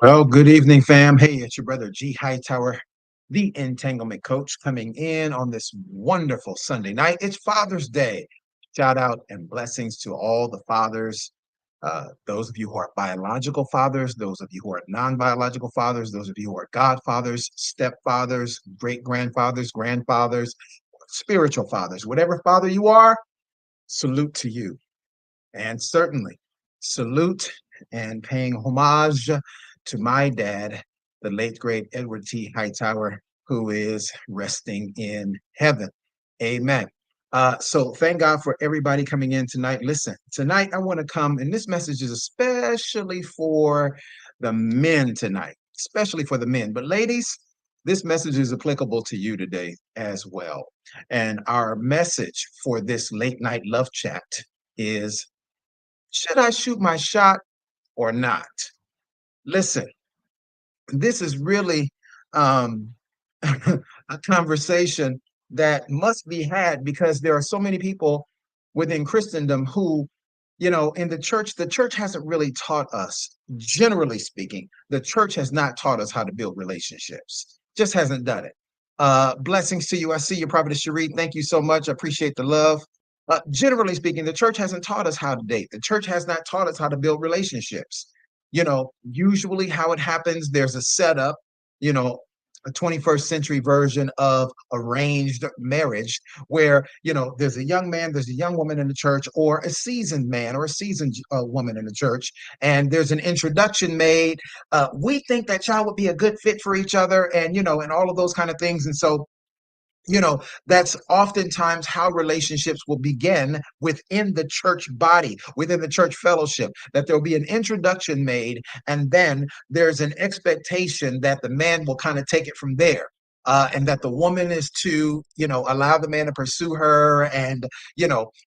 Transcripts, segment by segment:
Well, good evening, fam. Hey, it's your brother G Hightower, the Entanglement coach, coming in on this wonderful Sunday night. It's Father's Day. Shout out and blessings to all the fathers, those of you who are biological fathers, those of you who are non-biological fathers, those of you who are godfathers, stepfathers, great-grandfathers, grandfathers, spiritual fathers. Whatever father you are, salute to you. And certainly salute and paying homage to my dad, the late great Edward T. Hightower, who is resting in heaven. Amen. So thank God for everybody coming in tonight. Listen, tonight I want to come, and this message is especially for the men tonight, especially for the men. But ladies, this message is applicable to you today as well. And our message for this late night love chat is, should I shoot my shot or not? Listen, this is really a conversation that must be had because there are so many people within Christendom who, in the church hasn't really taught us, generally speaking, the church has not taught us how to build relationships, just hasn't done it. Blessings to you. I see you, Prophetess Cherie. Thank you so much. I appreciate the love. Generally speaking, the church hasn't taught us how to date. The church has not taught us how to build relationships. Usually how it happens, there's a setup, you know, a 21st century version of arranged marriage where, there's a young man, there's a young woman in the church, or a seasoned man or a seasoned woman in the church, and there's an introduction made. We think that y'all would be a good fit for each other, and all of those kind of things. And so, that's oftentimes how relationships will begin within the church body, within the church fellowship, that there'll be an introduction made, and then there's an expectation that the man will kind of take it from there. And that the woman is to, allow the man to pursue her, and,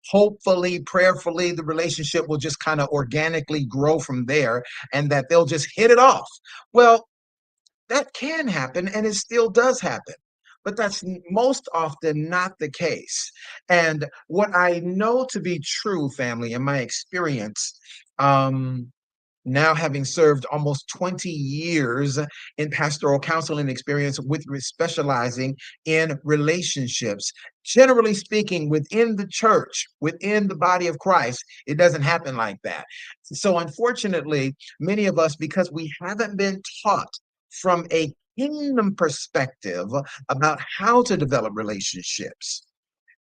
hopefully, prayerfully, the relationship will just kind of organically grow from there, and that they'll just hit it off. Well, that can happen, and it still does happen. But that's most often not the case. And what I know to be true, family, in my experience, now having served almost 20 years in pastoral counseling experience with specializing in relationships, generally speaking, within the church, within the body of Christ, it doesn't happen like that. So unfortunately, many of us, because we haven't been taught from a kingdom perspective about how to develop relationships,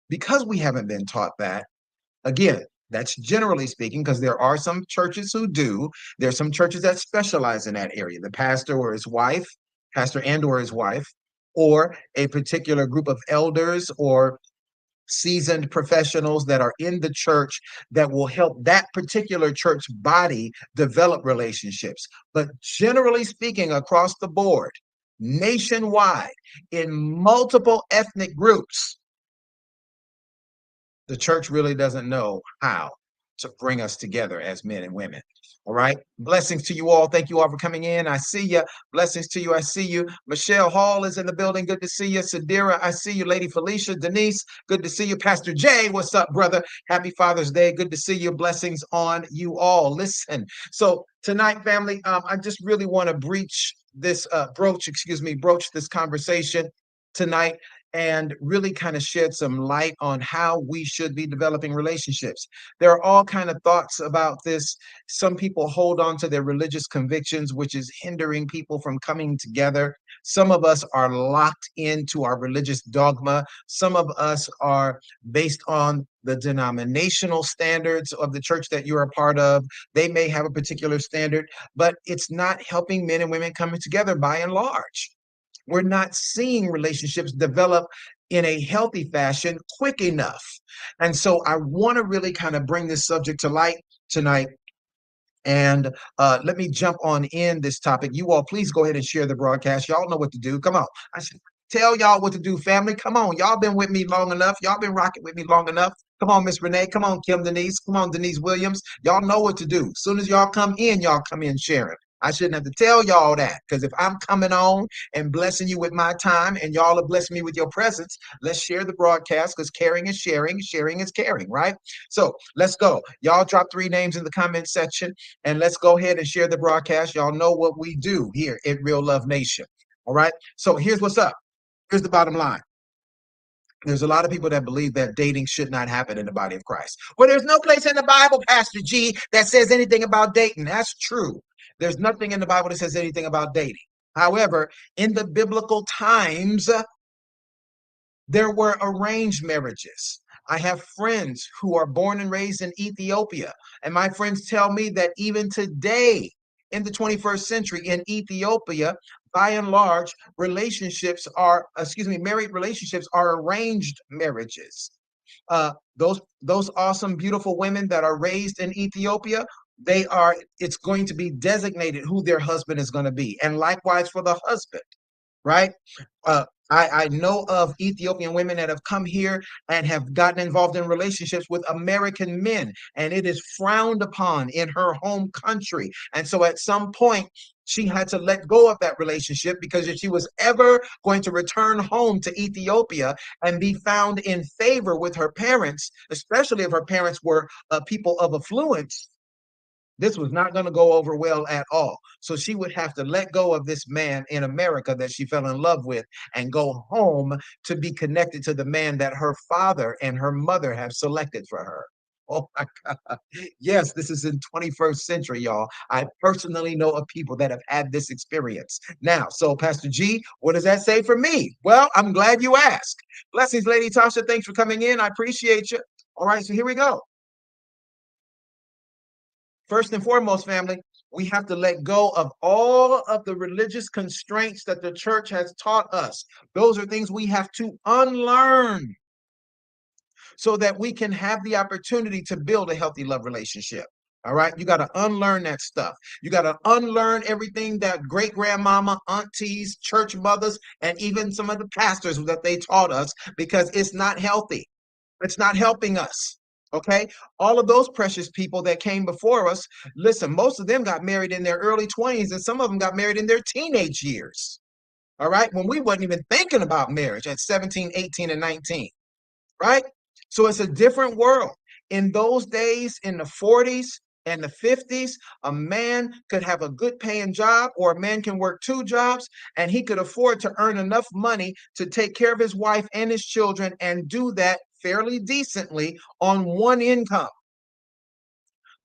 because we haven't been taught that, again, that's generally speaking, because there are some churches who do. There's some churches that specialize in that area. The pastor or his wife, pastor and or his wife, or a particular group of elders or seasoned professionals that are in the church that will help that particular church body develop relationships. But generally speaking, across the board, nationwide, in multiple ethnic groups, the church really doesn't know how to bring us together as men and women. All right. Blessings to you all. Thank you all for coming in. I see you. Blessings to you. I see you. Michelle Hall is in the building. Good to see you. Sadira, I see you. Lady Felicia, Denise, good to see you. Pastor Jay, what's up, brother? Happy Father's Day. Good to see you. Blessings on you all. Listen. So tonight, family, I just really want to broach this conversation tonight, and really kind of shed some light on how we should be developing relationships. There are all kind of thoughts about this. Some people hold on to their religious convictions, which is hindering people from coming together. Some of us are locked into our religious dogma. Some of us are based on the denominational standards of the church that you're a part of. They may have a particular standard, but it's not helping men and women coming together by and large. We're not seeing relationships develop in a healthy fashion quick enough. And so I want to really kind of bring this subject to light tonight. And let me jump on in this topic. You all, please go ahead and share the broadcast. Y'all know what to do. Come on. I should tell y'all what to do, family. Come on. Y'all been with me long enough. Y'all been rocking with me long enough. Come on, Miss Renee. Come on, Kim Denise. Come on, Denise Williams. Y'all know what to do. As soon as y'all come in sharing. I shouldn't have to tell y'all that, because if I'm coming on and blessing you with my time and y'all are blessing me with your presence, let's share the broadcast, because caring is sharing, sharing is caring, right? So let's go. Y'all drop 3 names in the comment section and let's go ahead and share the broadcast. Y'all know what we do here at Real Love Nation. All right. So here's what's up. Here's the bottom line. There's a lot of people that believe that dating should not happen in the body of Christ. Well, there's no place in the Bible, Pastor G, that says anything about dating. That's true. There's nothing in the Bible that says anything about dating. However, in the biblical times, there were arranged marriages. I have friends who are born and raised in Ethiopia, and my friends tell me that even today, in the 21st century in Ethiopia, by and large, married relationships are arranged marriages. Those awesome, beautiful women that are raised in Ethiopia, it's going to be designated who their husband is going to be, and likewise for the husband, right? I know of Ethiopian women that have come here and have gotten involved in relationships with American men, and it is frowned upon in her home country. And so at some point, she had to let go of that relationship, because if she was ever going to return home to Ethiopia and be found in favor with her parents, especially if her parents were people of affluence, this was not going to go over well at all. So she would have to let go of this man in America that she fell in love with and go home to be connected to the man that her father and her mother have selected for her. Oh my God. Yes, this is in 21st century, y'all. I personally know of people that have had this experience. Now, so Pastor G, what does that say for me? Well, I'm glad you asked. Blessings, Lady Tasha. Thanks for coming in. I appreciate you. All right, so here we go. First and foremost, family, we have to let go of all of the religious constraints that the church has taught us. Those are things we have to unlearn so that we can have the opportunity to build a healthy love relationship. All right. You got to unlearn that stuff. You got to unlearn everything that great grandmama, aunties, church mothers, and even some of the pastors that they taught us, because it's not healthy. It's not helping us. Okay. All of those precious people that came before us, listen, most of them got married in their early 20s, and some of them got married in their teenage years. All right. When we wasn't even thinking about marriage at 17, 18, and 19. Right. So it's a different world. In those days, in the 40s and the 50s, a man could have a good paying job, or a man can work 2 jobs, and he could afford to earn enough money to take care of his wife and his children, and do that fairly decently on one income.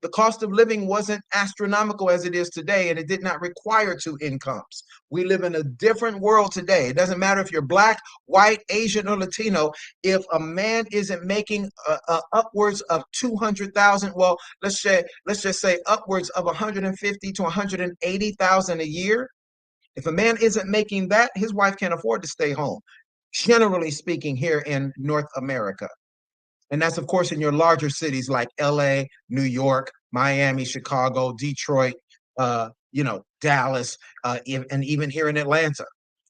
The cost of living wasn't astronomical as it is today, and it did not require 2 incomes. We live in a different world today. It doesn't matter if you're black, white, Asian, or Latino. If a man isn't making upwards of 200,000, well, let's just say upwards of 150 to 180,000 a year. If a man isn't making that, his wife can't afford to stay home. Generally speaking, here in North America. And that's, of course, in your larger cities like LA, New York, Miami, Chicago, Detroit, Dallas, and even here in Atlanta.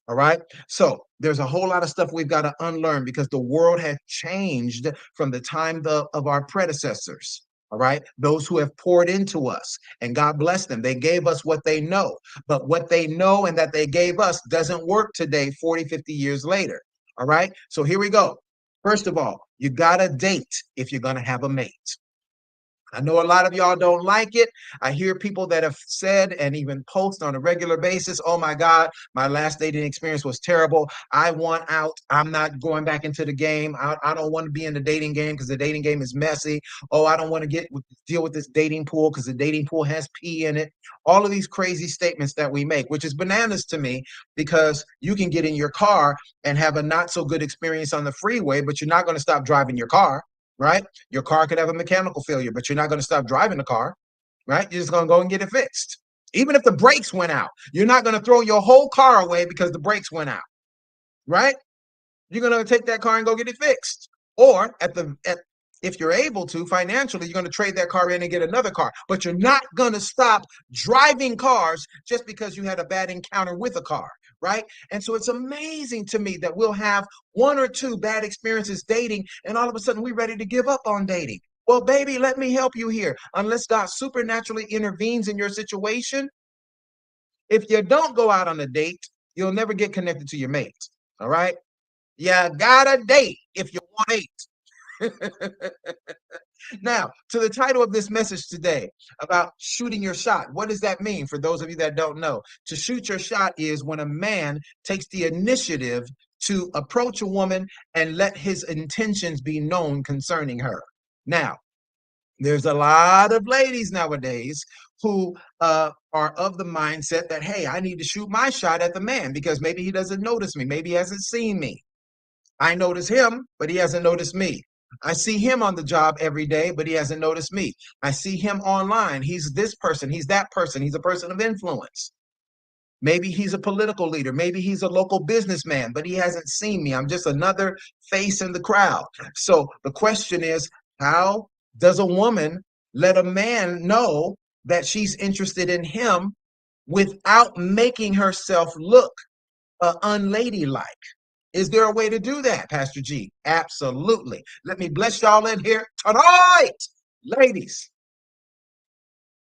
All right. So there's a whole lot of stuff we've got to unlearn, because the world has changed from the time of our predecessors. All right. Those who have poured into us, and God bless them. They gave us what they know, but what they know and that they gave us doesn't work today, 40, 50 years later. All right. So here we go. First of all, you got to date if you're going to have a mate. I know a lot of y'all don't like it. I hear people that have said and even post on a regular basis, oh my God, my last dating experience was terrible. I want out. I'm not going back into the game. I don't want to be in the dating game because the dating game is messy. Oh, I don't want to deal with this dating pool because the dating pool has pee in it. All of these crazy statements that we make, which is bananas to me, because you can get in your car and have a not so good experience on the freeway, but you're not going to stop driving your car. Right? Your car could have a mechanical failure, but you're not going to stop driving the car, right? You're just going to go and get it fixed. Even if the brakes went out, you're not going to throw your whole car away because the brakes went out, right? You're going to take that car and go get it fixed. Or if you're able to financially, you're going to trade that car in and get another car. But you're not going to stop driving cars just because you had a bad encounter with a car, right? And so it's amazing to me that we'll have 1 or 2 bad experiences dating, and all of a sudden we're ready to give up on dating. Well, baby, let me help you here. Unless God supernaturally intervenes in your situation, If you don't go out on a date, you'll never get connected to your mate. All right. You gotta date if you want eight. Now, to the title of this message today about shooting your shot. What does that mean for those of you that don't know? To shoot your shot is when a man takes the initiative to approach a woman and let his intentions be known concerning her. Now, there's a lot of ladies nowadays who are of the mindset that, hey, I need to shoot my shot at the man because maybe he doesn't notice me. Maybe he hasn't seen me. I notice him, but he hasn't noticed me. I see him on the job every day, but he hasn't noticed me. I see him online. He's this person. He's that person. He's a person of influence. Maybe he's a political leader. Maybe he's a local businessman, but he hasn't seen me. I'm just another face in the crowd. So the question is, how does a woman let a man know that she's interested in him without making herself look unladylike? Is there a way to do that, Pastor G? Absolutely. Let me bless y'all in here tonight. Ladies,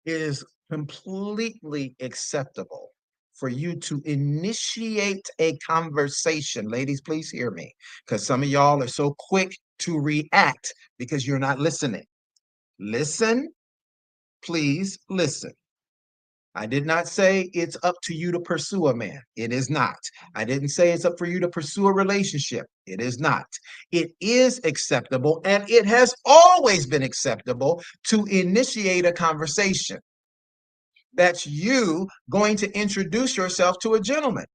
it is completely acceptable for you to initiate a conversation. Ladies, please hear me, because some of y'all are so quick to react because you're not listening. Listen, please listen. I did not say it's up to you to pursue a man. It is not. I didn't say it's up for you to pursue a relationship. It is not. It is acceptable, and it has always been acceptable to initiate a conversation. That's you going to introduce yourself to a gentleman.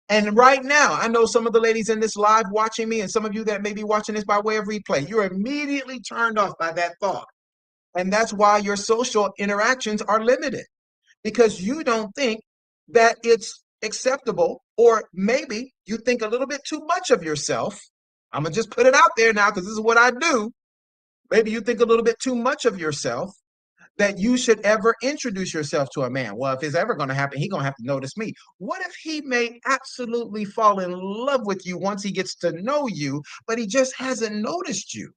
And right now, I know some of the ladies in this live watching me, and some of you that may be watching this by way of replay, you're immediately turned off by that thought. And that's why your social interactions are limited, because you don't think that it's acceptable, or maybe you think a little bit too much of yourself. I'm going to just put it out there now because this is what I do. Maybe you think a little bit too much of yourself that you should ever introduce yourself to a man. Well, if it's ever going to happen, he's going to have to notice me. What if he may absolutely fall in love with you once he gets to know you, but he just hasn't noticed you?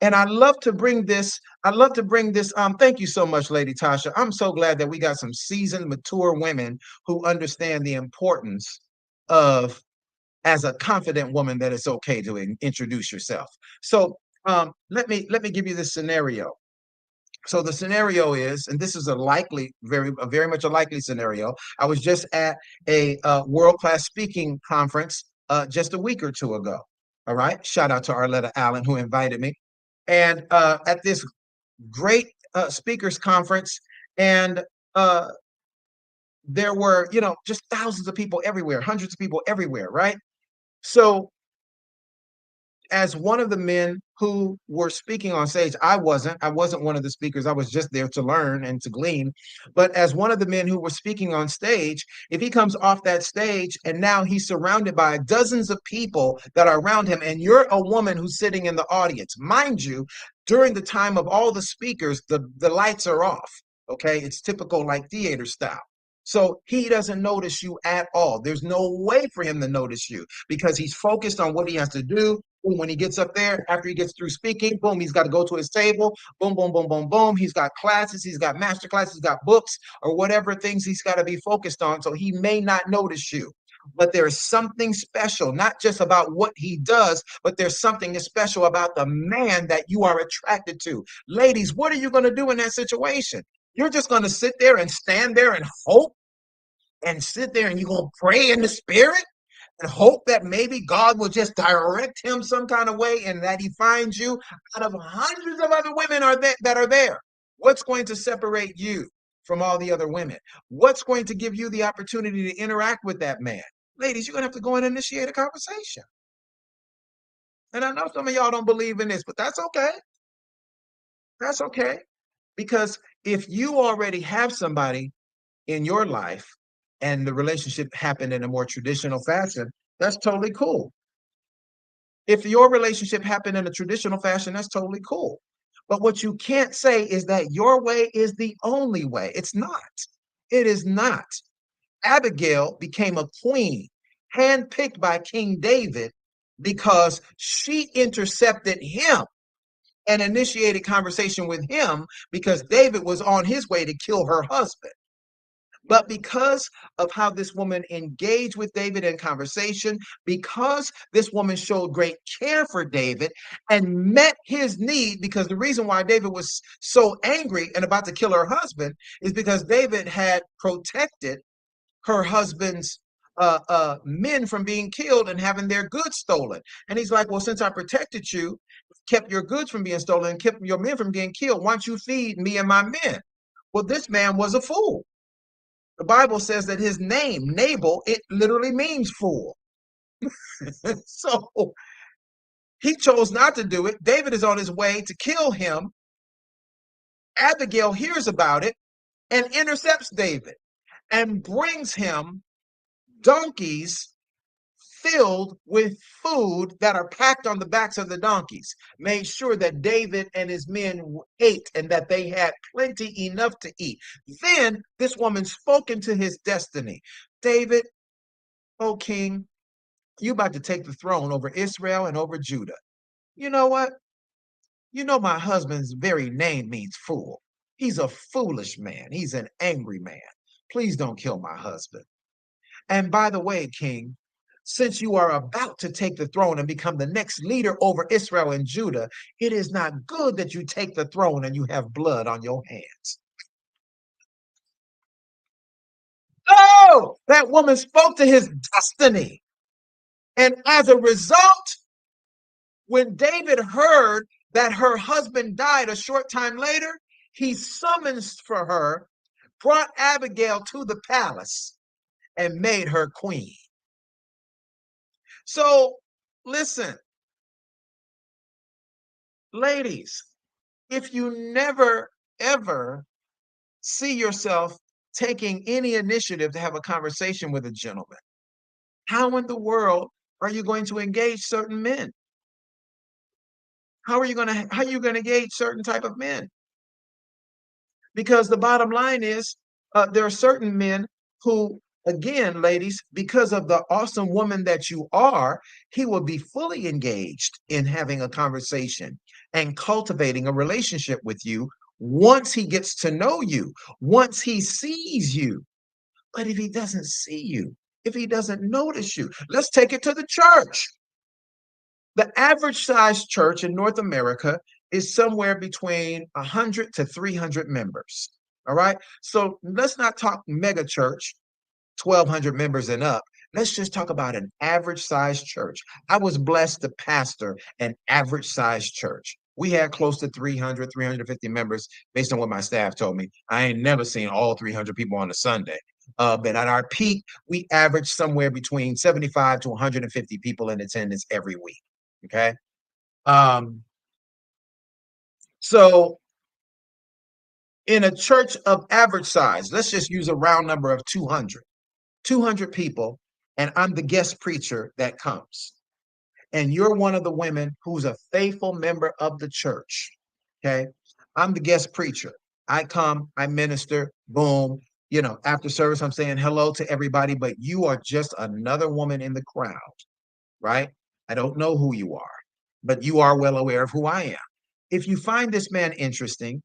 And I love to bring this. I love to bring this. Thank you so much, Lady Tasha. I'm so glad that we got some seasoned, mature women who understand the importance of, as a confident woman, that it's okay to introduce yourself. So let me give you this scenario. So the scenario is, and this is a likely, very much a likely scenario. I was just at a world-class speaking conference just a week or two ago. All right. Shout out to Arletta Allen, who invited me. And at this great speakers conference, and there were, just thousands of people everywhere, hundreds of people everywhere, right? So as one of the men who were speaking on stage, I wasn't one of the speakers. I was just there to learn and to glean. But as one of the men who were speaking on stage, if he comes off that stage and now he's surrounded by dozens of people that are around him, and you're a woman who's sitting in the audience, mind you, during the time of all the speakers, the lights are off. Okay, it's typical like theater style. So he doesn't notice you at all. There's no way for him to notice you because he's focused on what he has to do. Boom, when he gets up there, after he gets through speaking, boom, he's got to go to his table. Boom, boom, boom, boom, boom. He's got classes, he's got master classes, he's got books or whatever things he's got to be focused on. So he may not notice you. But there's something special, not just about what he does, but there's something special about the man that you are attracted to. Ladies, what are you going to do in that situation? You're just going to sit there and stand there and hope, and sit there and you're going to pray in the spirit and hope that maybe God will just direct him some kind of way and that he finds you out of hundreds of other women that are there. What's going to separate you from all the other women? What's going to give you the opportunity to interact with that man? Ladies, you're going to have to go and initiate a conversation. And I know some of y'all don't believe in this, but that's okay. That's okay. Because if you already have somebody in your life and the relationship happened in a more traditional fashion, that's totally cool. If your relationship happened in a traditional fashion, that's totally cool. But what you can't say is that your way is the only way. It's not. It is not. Abigail became a queen, handpicked by King David because she intercepted him and initiated conversation with him because David was on his way to kill her husband. But because of how this woman engaged with David in conversation, because this woman showed great care for David and met his need, because the reason why David was so angry and about to kill her husband is because David had protected her husband's men from being killed and having their goods stolen. And he's like, well, since I protected you, kept your goods from being stolen, and kept your men from getting killed, why don't you feed me and my men? Well, this man was a fool. The Bible says that his name, Nabal, it literally means fool. So he chose not to do it. David is on his way to kill him. Abigail hears about it and intercepts David and brings him donkeys filled with food that are packed on the backs of the donkeys, made sure that David and his men ate and that they had plenty enough to eat. Then this woman spoke into his destiny. David, O king, you about to take the throne over Israel and over Judah. You know what? You know my husband's very name means fool. He's a foolish man. He's an angry man. Please don't kill my husband. And by the way, king, since you are about to take the throne and become the next leader over Israel and Judah, it is not good that you take the throne and you have blood on your hands. Oh, that woman spoke to his destiny. And as a result, when David heard that her husband died a short time later, he summons for her, brought Abigail to the palace, and made her queen. So, listen, ladies, if you never, ever see yourself taking any initiative to have a conversation with a gentleman, how in the world are you going to engage certain men? How are you going to engage certain type of men? Because the bottom line is, there are certain men who, again, ladies, because of the awesome woman that you are, he will be fully engaged in having a conversation and cultivating a relationship with you once he gets to know you, once he sees you. But if he doesn't see you, if he doesn't notice you, let's take it to the church. The average size church in North America is somewhere between 100 to 300 members. All right. So let's not talk mega church, 1,200 members and up. Let's just talk about an average size church. I was blessed to pastor an average size church. We had close to 300, 350 members based on what my staff told me. I ain't never seen all 300 people on a Sunday. But at our peak, we averaged somewhere between 75 to 150 people in attendance every week. Okay. Um, so in a church of average size, let's just use a round number of 200 people, and I'm the guest preacher that comes. And you're one of the women who's a faithful member of the church. Okay. I'm the guest preacher. I come, I minister, boom. After service, I'm saying hello to everybody, but you are just another woman in the crowd, right? I don't know who you are, but you are well aware of who I am. If you find this man interesting,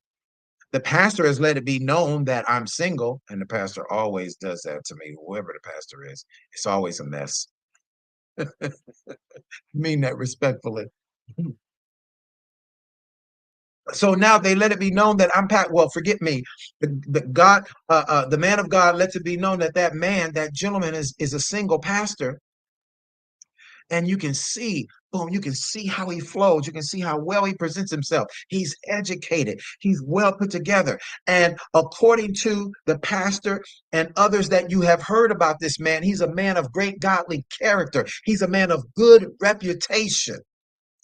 the pastor has let it be known that I'm single, and the pastor always does that to me, whoever the pastor is. It's always a mess. Mean that respectfully. So now they let it be known that I'm pat. Well, forget me. The man of God lets it be known that that man, that gentleman, is a single pastor, and you can see, boom, you can see how he flows. You can see how well he presents himself. He's educated. He's well put together. And according to the pastor and others that you have heard about this man, he's a man of great godly character. He's a man of good reputation.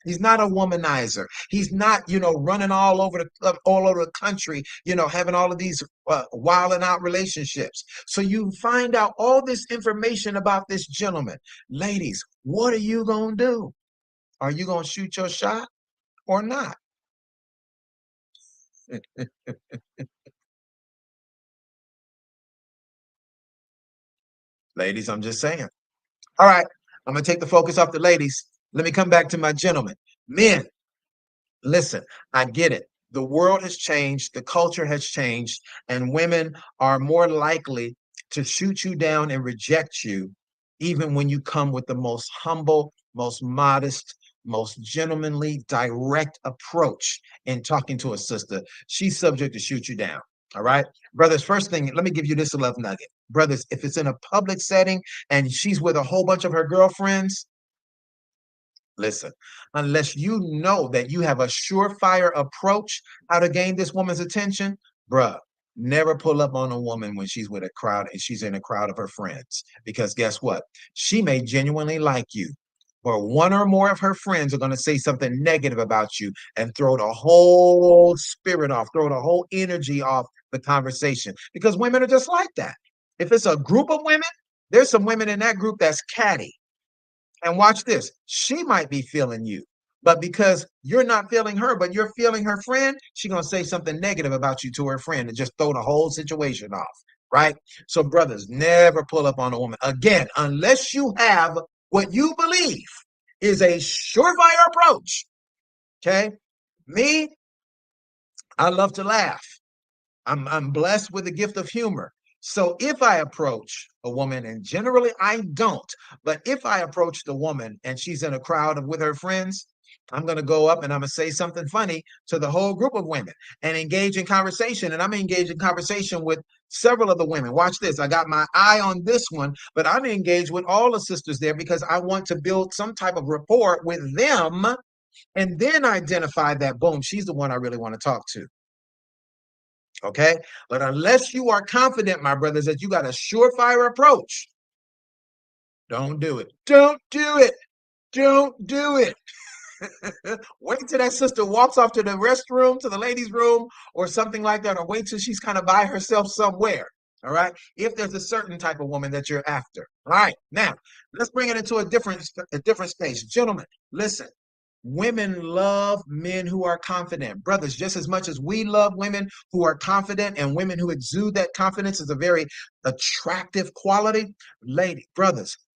He's not a womanizer. He's not, running all over the country, having all of these wild and out relationships. So you find out all this information about this gentleman. Ladies, what are you gonna do? Are you gonna shoot your shot or not? Ladies, I'm just saying. All right, I'm gonna take the focus off the ladies. Let me come back to my gentlemen. Men, listen, I get it. The world has changed, the culture has changed, and women are more likely to shoot you down and reject you, even when you come with the most humble, most modest, most gentlemanly, direct approach in talking to a sister. She's subject to shoot you down. All right, brothers. First thing, let me give you this love nugget, brothers. If it's in a public setting and she's with a whole bunch of her girlfriends, listen, unless you know that you have a surefire approach how to gain this woman's attention, bruh, never pull up on a woman when she's with a crowd and she's in a crowd of her friends. Because guess what? She may genuinely like you, but one or more of her friends are going to say something negative about you and throw the whole spirit off, throw the whole energy off the conversation. Because women are just like that. If it's a group of women, there's some women in that group that's catty, and watch this. She might be feeling you, but because you're not feeling her, but you're feeling her friend, she's gonna say something negative about you to her friend and just throw the whole situation off. Right? So, brothers, never pull up on a woman again unless you have what you believe is a surefire approach. Okay. Me, I love to laugh. I'm blessed with the gift of humor. So if I approach a woman, and generally I don't, but if I approach the woman and she's in a crowd of with her friends, I'm going to go up and I'm going to say something funny to the whole group of women and engage in conversation. And I'm engaged in conversation with several of the women. Watch this. I got my eye on this one, but I'm engaged with all the sisters there because I want to build some type of rapport with them and then identify that, boom, she's the one I really want to talk to. Okay. But unless you are confident, my brothers, that you got a surefire approach, don't do it. Don't do it. Don't do it. Wait till that sister walks off to the restroom, to the ladies' room, or something like that, or wait till she's kind of by herself somewhere. All right. If there's a certain type of woman that you're after. All right. Now, let's bring it into a different space. Gentlemen, listen. Women love men who are confident. Brothers, just as much as we love women who are confident and women who exude that confidence is a very attractive quality.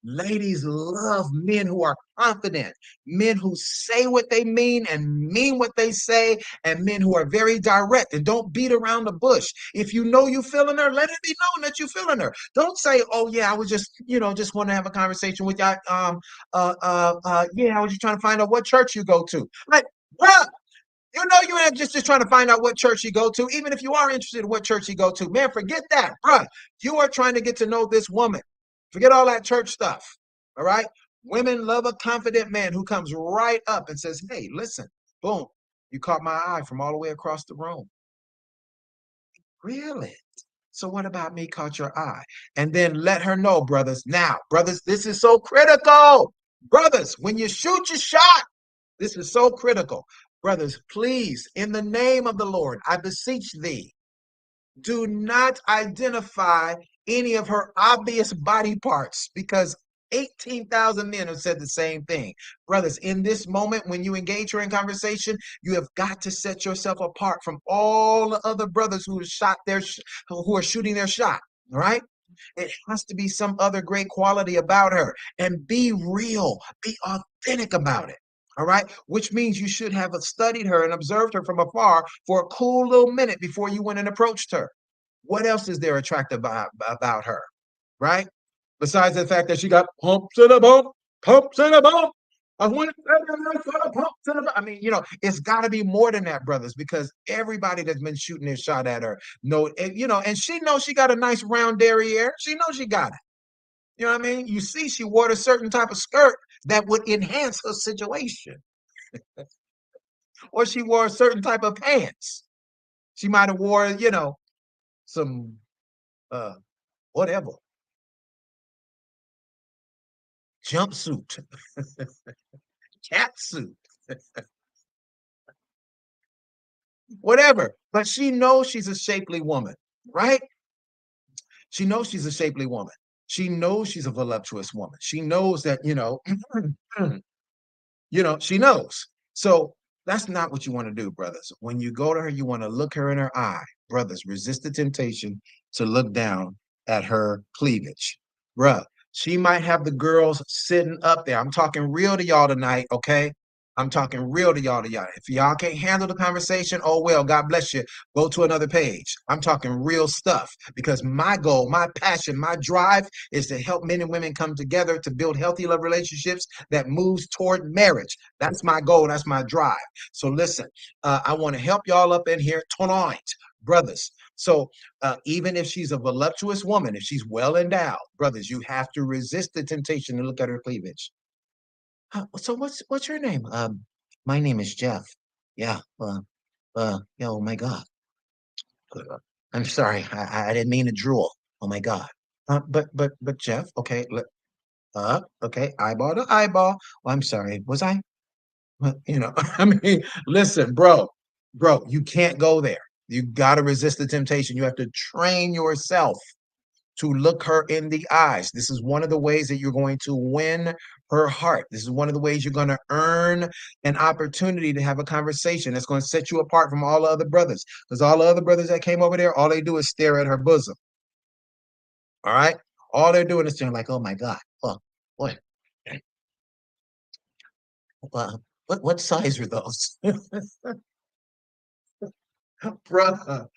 Ladies love men who are confident, men who say what they mean and mean what they say, and men who are very direct and don't beat around the bush. If you know you feeling her, let it be known that you feeling her. Don't say, "Oh yeah, I was just, just want to have a conversation with you. Yeah, I was just trying to find out what church you go to." Like, bruh, you ain't just trying to find out what church you go to. Even if you are interested in what church you go to, man, forget that, bruh. You are trying to get to know this woman. Forget all that church stuff. All right. Women love a confident man who comes right up and says, "Hey, listen, boom, you caught my eye from all the way across the room." Really? So what about me caught your eye? And then let her know, brothers. Now, brothers, this is so critical. Brothers, when you shoot your shot, this is so critical. Brothers, please, in the name of the Lord, I beseech thee, do not identify any of her obvious body parts because 18,000 men have said the same thing. Brothers, in this moment, when you engage her in conversation, you have got to set yourself apart from all the other brothers who are shooting their shot. All right. It has to be some other great quality about her, and be real, be authentic about it. All right. Which means you should have studied her and observed her from afar for a cool little minute before you went and approached her. What else is there attractive about her? Right. Besides the fact that she got pumps in a bump, pumps in a bump. I want pumps in a bump. I mean, it's got to be more than that, brothers, because everybody that's been shooting their shot at her and she knows she got a nice round derriere. She knows she got it. You know what I mean? You see, she wore a certain type of skirt that would enhance her situation, or she wore a certain type of pants. She might have wore, some uh whatever jumpsuit, cat suit, whatever. But she knows she's a shapely woman, right? She knows she's a shapely woman. She knows she's a voluptuous woman. She knows that, she knows. So that's not what you want to do, brothers. When you go to her, you want to look her in her eye. Brothers, resist the temptation to look down at her cleavage. Bruh, she might have the girls sitting up there. I'm talking real to y'all tonight, okay? I'm talking real to y'all. If y'all can't handle the conversation, oh well, God bless you. Go to another page. I'm talking real stuff because my goal, my passion, my drive is to help men and women come together to build healthy love relationships that moves toward marriage. That's my goal. That's my drive. So listen, I want to help y'all up in here tonight, brothers. So even if she's a voluptuous woman, if she's well endowed, brothers, you have to resist the temptation to look at her cleavage. So what's your name? My name is Jeff. Yeah. Yeah. Oh my God. Uh, I'm sorry. I didn't mean to drool. Oh my God. But Jeff. Okay. Okay. Eyeball to eyeball. Oh, I'm sorry. Was I? You know. I mean, listen, bro. You can't go there. You got to resist the temptation. You have to train yourself to look her in the eyes. This is one of the ways that you're going to win her heart. This is one of the ways you're going to earn an opportunity to have a conversation that's going to set you apart from all the other brothers. Because all the other brothers that came over there, all they do is stare at her bosom. All right. All they're doing is saying, like, oh my God. Oh, boy. What size are those? Bruh,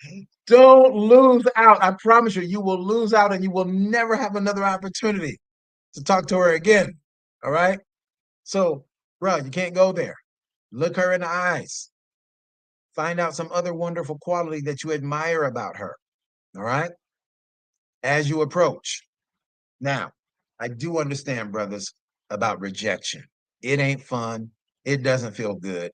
don't lose out. I promise you, you will lose out and you will never have another opportunity to talk to her again. All right. So, bro, you can't go there. Look her in the eyes. Find out some other wonderful quality that you admire about her. All right. As you approach. Now, I do understand, brothers, about rejection. It ain't fun. It doesn't feel good.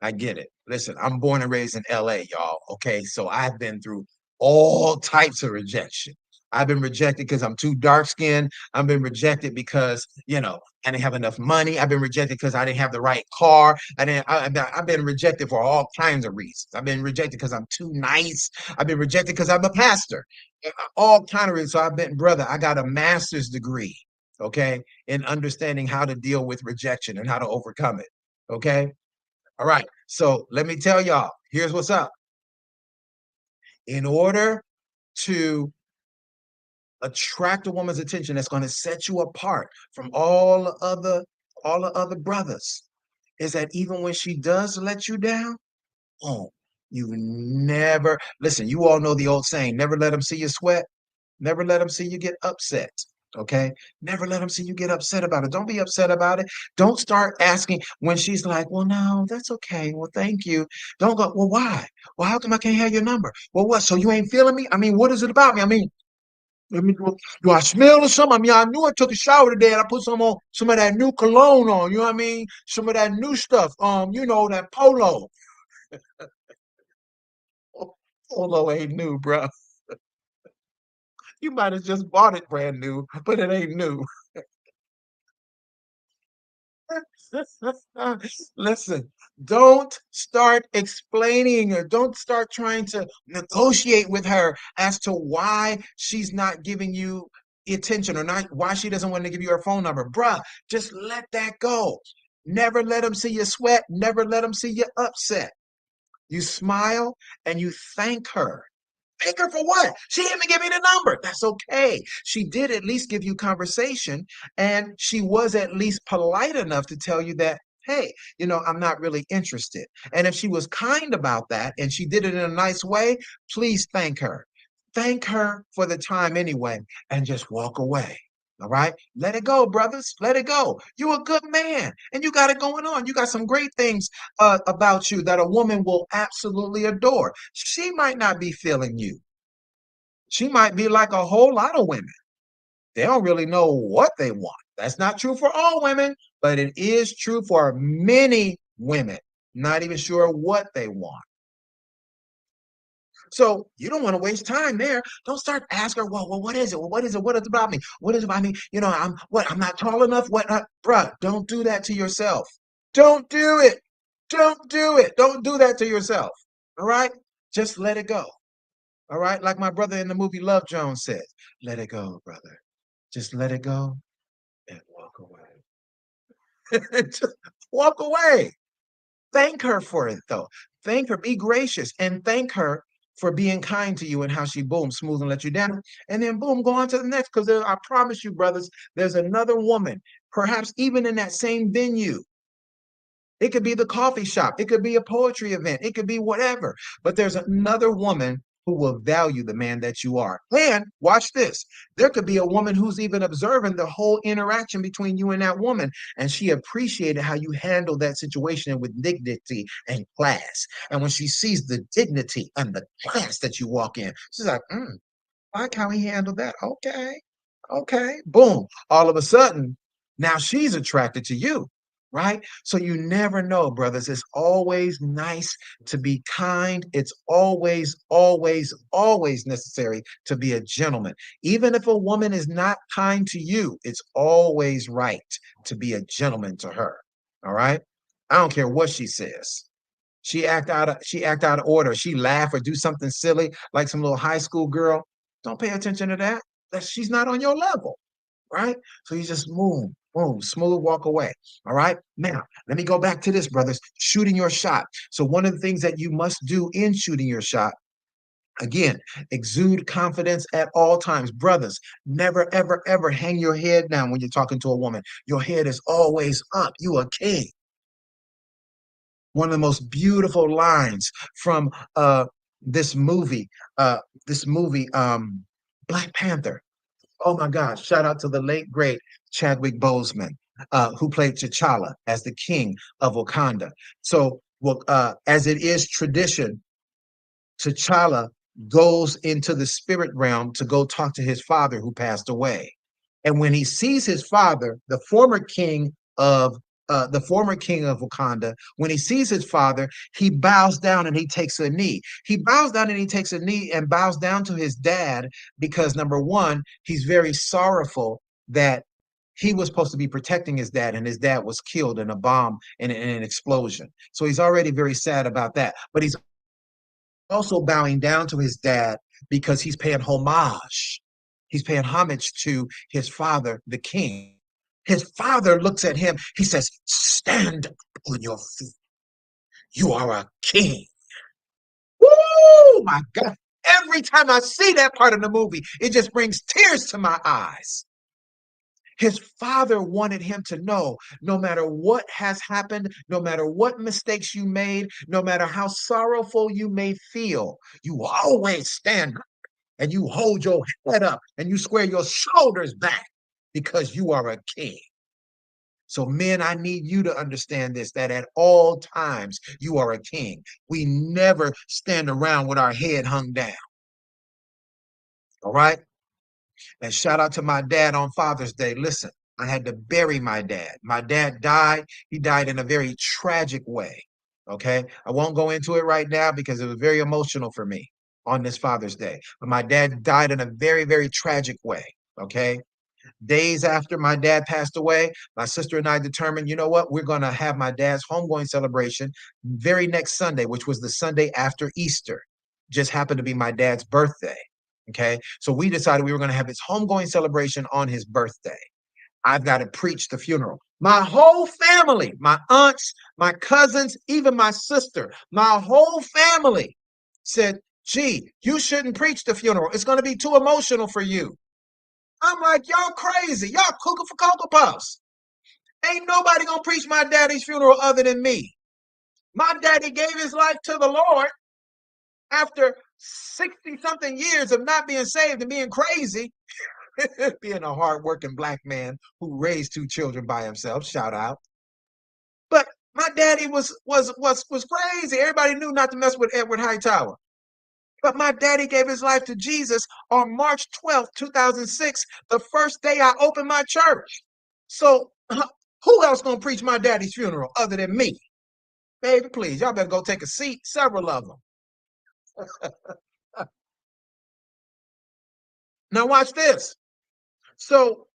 I get it. Listen, I'm born and raised in LA, y'all. Okay. So I've been through all types of rejection. I've been rejected because I'm too dark skinned. I've been rejected because, I didn't have enough money. I've been rejected because I didn't have the right car. I've been rejected for all kinds of reasons. I've been rejected because I'm too nice. I've been rejected because I'm a pastor. All kind of reasons. So I've been, brother, I got a master's degree, okay, in understanding how to deal with rejection and how to overcome it. Okay. All right. So let me tell y'all, here's what's up. In order to attract a woman's attention that's going to set you apart from all the other brothers, is that even when she does let you down, oh, you never listen. You all know the old saying, never let them see you sweat. Never let them see you get upset. Okay. Never let them see you get upset about it. Don't be upset about it. Don't start asking when she's like, well, no, that's okay. Well, thank you. Don't go, well, why? Well, how come I can't have your number? Well, what? So you ain't feeling me? I mean, what is it about me? Do I smell or something? I mean, I knew I took a shower today and I put some of that new cologne on. You know what I mean? Some of that new stuff. That polo. Polo ain't new, bro. You might have just bought it brand new, but it ain't new. Listen, don't start explaining or don't start trying to negotiate with her as to why she's not giving you attention or not why she doesn't want to give you her phone number. Bruh, just let that go. Never let them see you sweat. Never let them see you upset. You smile and you thank her. Thank her for what? She didn't even give me the number. That's okay. She did at least give you conversation, and she was at least polite enough to tell you that, hey, I'm not really interested. And if she was kind about that and she did it in a nice way, please thank her. Thank her for the time anyway, and just walk away. All right. Let it go, brothers. Let it go. You're a good man and you got it going on. You got some great things about you that a woman will absolutely adore. She might not be feeling you. She might be like a whole lot of women. They don't really know what they want. That's not true for all women, but it is true for many women. Not even sure what they want. So you don't want to waste time there. Don't start asking her, well, what is it? Well, what is it? What is it about me? What is it about me? I'm not tall enough. What, bruh, don't do that to yourself. Don't do it. Don't do it. Don't do that to yourself. All right. Just let it go. All right. Like my brother in the movie Love Jones said, let it go, brother. Just let it go and walk away. Just walk away. Thank her for it, though. Thank her. Be gracious and thank her for being kind to you and how she boom smooth and let you down. And then boom, go on to the next. Because I promise you, brothers, there's another woman, perhaps even in that same venue, It could be the coffee shop. It could be a poetry event. It could be whatever. But there's another woman who will value the man that you are. And watch this. There could be a woman who's even observing the whole interaction between you and that woman. And she appreciated how you handled that situation with dignity and class. And when she sees the dignity and the class that you walk in, she's like, like how he handled that. Okay. Okay. Boom. All of a sudden, now she's attracted to you, right? So you never know, brothers. It's always nice to be kind. It's always, always, always necessary to be a gentleman. Even if a woman is not kind to you, it's always right to be a gentleman to her. All right. I don't care what she says. She act out of order. She laugh or do something silly like some little high school girl. Don't pay attention to that. That she's not on your level, right? So you just move, boom, smooth walk away. All right. Now, let me go back to this, brothers. Shooting your shot. So one of the things that you must do in shooting your shot, again, exude confidence at all times. Brothers, never, ever, ever hang your head down when you're talking to a woman. Your head is always up. You a king. One of the most beautiful lines from this movie, uh, Black Panther. Oh my gosh! Shout out to the late great Chadwick Boseman, who played T'Challa as the king of Wakanda. So, well, as it is tradition, T'Challa goes into the spirit realm to go talk to his father who passed away. And when he sees his father, the former king of Wakanda, when he sees his father, he bows down and he takes a knee. He bows down and he takes a knee and bows down to his dad because number one, he's very sorrowful that he was supposed to be protecting his dad and his dad was killed in a bomb in an explosion. So he's already very sad about that. But he's also bowing down to his dad because he's paying homage. He's paying homage to his father, the king. His father looks at him. He says, stand on your feet. You are a king. Woo, my God. Every time I see that part of the movie, it just brings tears to my eyes. His father wanted him to know no matter what has happened, no matter what mistakes you made, no matter how sorrowful you may feel, you always stand up and you hold your head up and you square your shoulders back because you are a king. So, men, I need you to understand this that at all times you are a king. We never stand around with our head hung down. All right. And shout out to my dad on Father's Day. Listen, I had to bury my dad. My dad died. He died in a very tragic way. Okay. I won't go into it right now because it was very emotional for me on this Father's Day. But my dad died in a very, very tragic way. Okay. Days after my dad passed away, my sister and I determined, you know what? We're going to have my dad's homegoing celebration very next Sunday, which was the Sunday after Easter. Just happened to be my dad's birthday. Okay. So we decided we were going to have his homegoing celebration on his birthday. I've got to preach the funeral. My whole family, my aunts, my cousins, even my sister, my whole family said, gee, you shouldn't preach the funeral. It's going to be too emotional for you. I'm like, y'all crazy. Y'all cuckoo for Cocoa Puffs. Ain't nobody gonna preach my daddy's funeral other than me. My daddy gave his life to the Lord after 60 something years of not being saved and being crazy, being a hardworking black man who raised two children by himself. Shout out. But my daddy was crazy. Everybody knew not to mess with Edward Hightower. But my daddy gave his life to Jesus on March 12th, 2006, the first day I opened my church. So who else gonna preach my daddy's funeral other than me? Baby, please, y'all better go take a seat. Several of them. Now watch this. So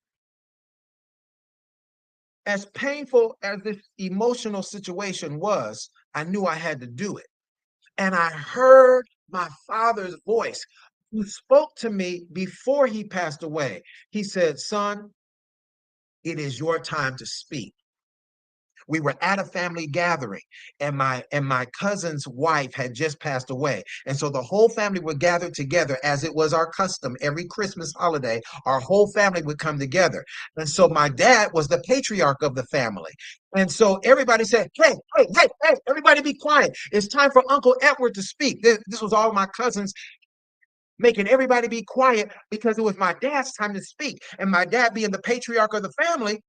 as painful as this emotional situation was, I knew I had to do it. And I heard my father's voice who spoke to me before he passed away. He said, son, it is your time to speak. We were at a family gathering, and my cousin's wife had just passed away. And so the whole family would gather together, as it was our custom every Christmas holiday. Our whole family would come together. And so my dad was the patriarch of the family. And so everybody said, hey, hey, hey, hey, everybody be quiet. It's time for Uncle Edward to speak. This was all my cousins making everybody be quiet because it was my dad's time to speak. And my dad being the patriarch of the family,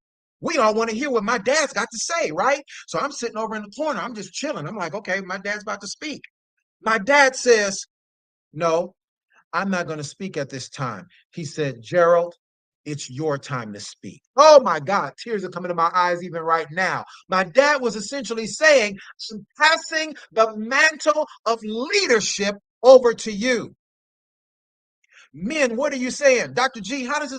we all want to hear what my dad's got to say, right? So I'm sitting over in the corner. I'm just chilling. I'm like, okay, my dad's about to speak. My dad says, no, I'm not going to speak at this time. He said, Gerald, it's your time to speak. Oh my God, tears are coming to my eyes even right now. My dad was essentially saying, I'm passing the mantle of leadership over to you. Men, what are you saying? Dr. G, how does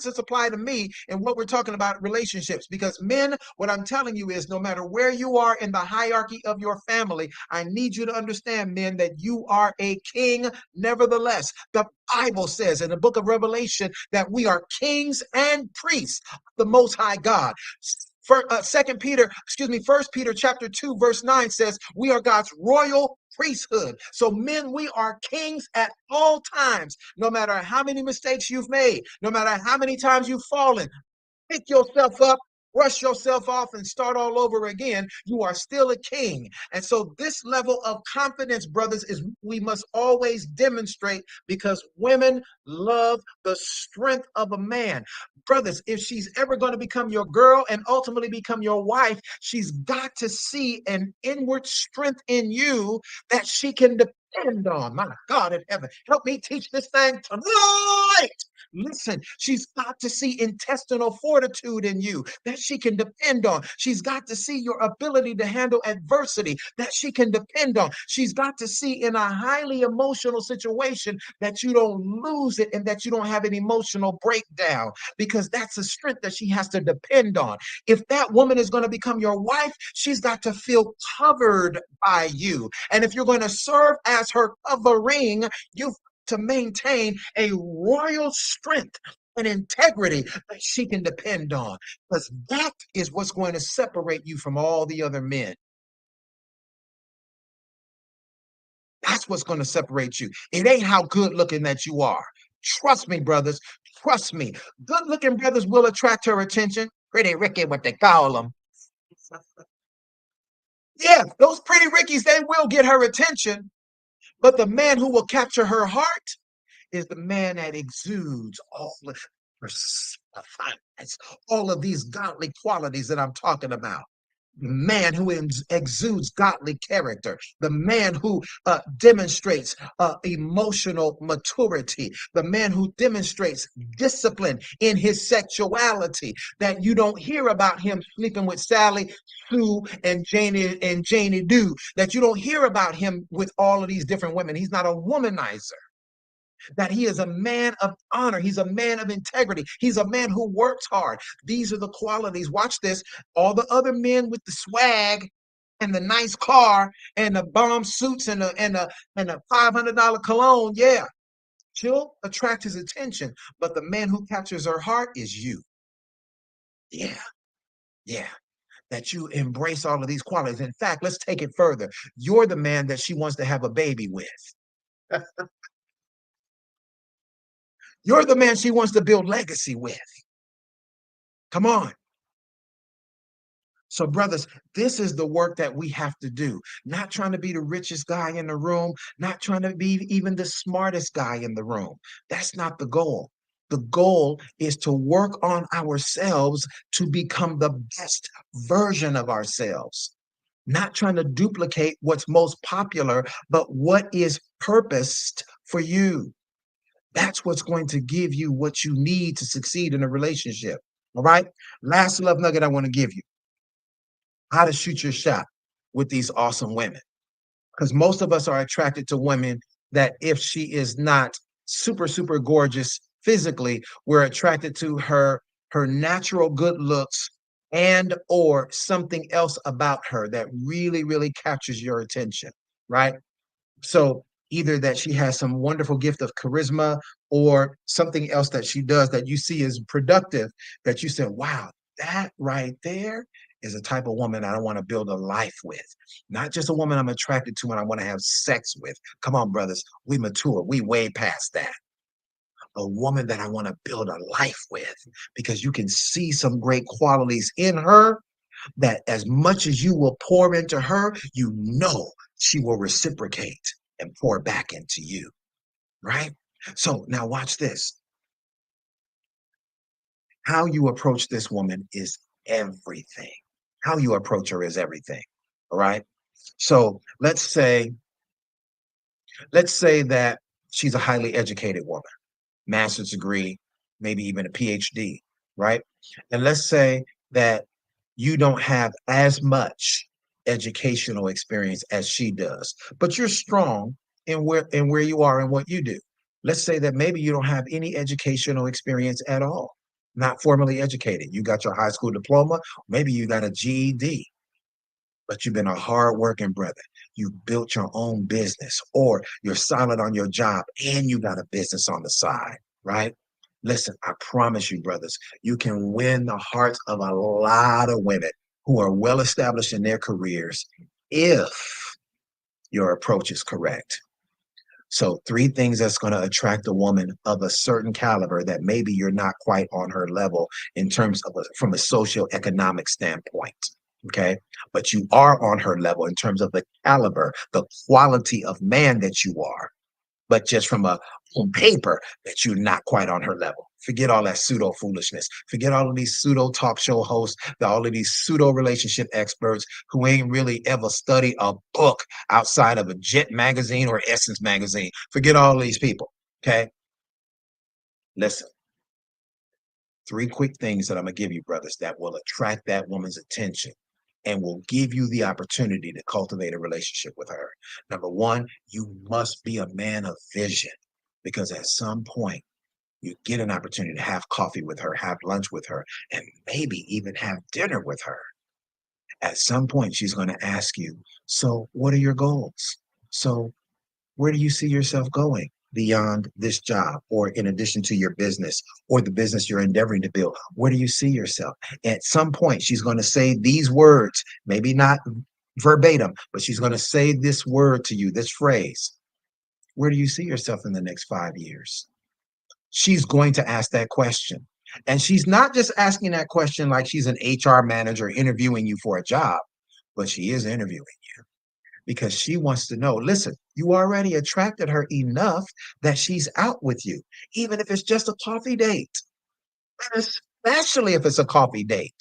this apply to me and what we're talking about relationships? Because men, what I'm telling you is no matter where you are in the hierarchy of your family, I need you to understand, men, that you are a king. Nevertheless, the Bible says in the book of Revelation that we are kings and priests of the Most High God. Second Peter, excuse me, First Peter chapter 2, verse 9 says we are God's royal priesthood. So men, we are kings at all times, no matter how many mistakes you've made, no matter how many times you've fallen. Pick yourself up, brush yourself off, and start all over again. You are still a king. And so this level of confidence, brothers, is we must always demonstrate, because women love the strength of a man. Brothers, if she's ever going to become your girl and ultimately become your wife, she's got to see an inward strength in you that she can depend on. My God in heaven, help me teach this thing tonight. Listen, she's got to see intestinal fortitude in you that she can depend on. She's got to see your ability to handle adversity that she can depend on. She's got to see in a highly emotional situation that you don't lose it and that you don't have an emotional breakdown, because that's a strength that she has to depend on. If that woman is going to become your wife, she's got to feel covered by you. And if you're going to serve as her covering, you've to maintain a royal strength and integrity that she can depend on, because that is what's going to separate you from all the other men. That's what's going to separate you. It ain't how good looking that you are. Trust me, brothers. Trust me. Good looking brothers will attract her attention. Pretty Ricky, what they call them. Yeah, those pretty Rickies, they will get her attention. But the man who will capture her heart is the man that exudes all of all of these godly qualities that I'm talking about. The man who exudes godly character, the man who demonstrates emotional maturity, the man who demonstrates discipline in his sexuality, that you don't hear about him sleeping with Sally, Sue, and Janie Doo, that you don't hear about him with all of these different women. He's not a womanizer, that he is a man of honor. He's a man of integrity. He's a man who works hard. These are the qualities. Watch this. All the other men with the swag and the nice car and the bomb suits and a $500 cologne, yeah, she'll attract his attention. But the man who captures her heart is you. Yeah, yeah. That you embrace all of these qualities. In fact, let's take it further. You're the man that she wants to have a baby with. You're the man she wants to build legacy with. Come on. So, brothers, this is the work that we have to do. Not trying to be the richest guy in the room, not trying to be even the smartest guy in the room. That's not the goal. The goal is to work on ourselves to become the best version of ourselves. Not trying to duplicate what's most popular, but what is purposed for you. That's what's going to give you what you need to succeed in a relationship. All right. Last love nugget I want to give you: how to shoot your shot with these awesome women. Because most of us are attracted to women that, if she is not super, super gorgeous physically, we're attracted to her natural good looks and or something else about her that really, really captures your attention, right? So either that she has some wonderful gift of charisma or something else that she does that you see as productive, that you said, wow, that right there is a type of woman I want to build a life with, not just a woman I'm attracted to and I want to have sex with. Come on, brothers, we mature, we way past that. A woman that I want to build a life with, because you can see some great qualities in her that as much as you will pour into her, you know she will reciprocate and pour back into you, right? So now watch this. How you approach this woman is everything. How you approach her is everything. All right. So let's say that she's a highly educated woman, master's degree, maybe even a PhD, right? And let's say that you don't have as much educational experience as she does, but you're strong in where you are and what you do. Let's say that maybe you don't have any educational experience at all, not formally educated. You got your high school diploma, maybe you got a GED, but you've been a hard-working brother. You built your own business, or you're solid on your job and you got a business on the side, right? Listen, I promise you, brothers, you can win the hearts of a lot of women who are well established in their careers if your approach is correct. So, three things that's going to attract a woman of a certain caliber that maybe you're not quite on her level in terms of from a socioeconomic standpoint. Okay. But you are on her level in terms of the caliber, the quality of man that you are, but just from a on paper that you're not quite on her level. Forget all that pseudo foolishness. Forget all of these pseudo talk show hosts, all of these pseudo relationship experts who ain't really ever studied a book outside of a Jet magazine or Essence magazine. Forget all these people. Okay. Listen, three quick things that I'm going to give you, brothers, that will attract that woman's attention and will give you the opportunity to cultivate a relationship with her. Number one, you must be a man of vision, because at some point you get an opportunity to have coffee with her, have lunch with her, and maybe even have dinner with her. At some point, she's going to ask you, so what are your goals? So where do you see yourself going beyond this job, or in addition to your business or the business you're endeavoring to build? Where do you see yourself? At some point, she's going to say these words, maybe not verbatim, but she's going to say this word to you, this phrase. Where do you see yourself in the next 5 years? She's going to ask that question. And she's not just asking that question like she's an HR manager interviewing you for a job, but she is interviewing you because she wants to know, listen, you already attracted her enough that she's out with you, even if it's just a coffee date, and especially if it's a coffee date.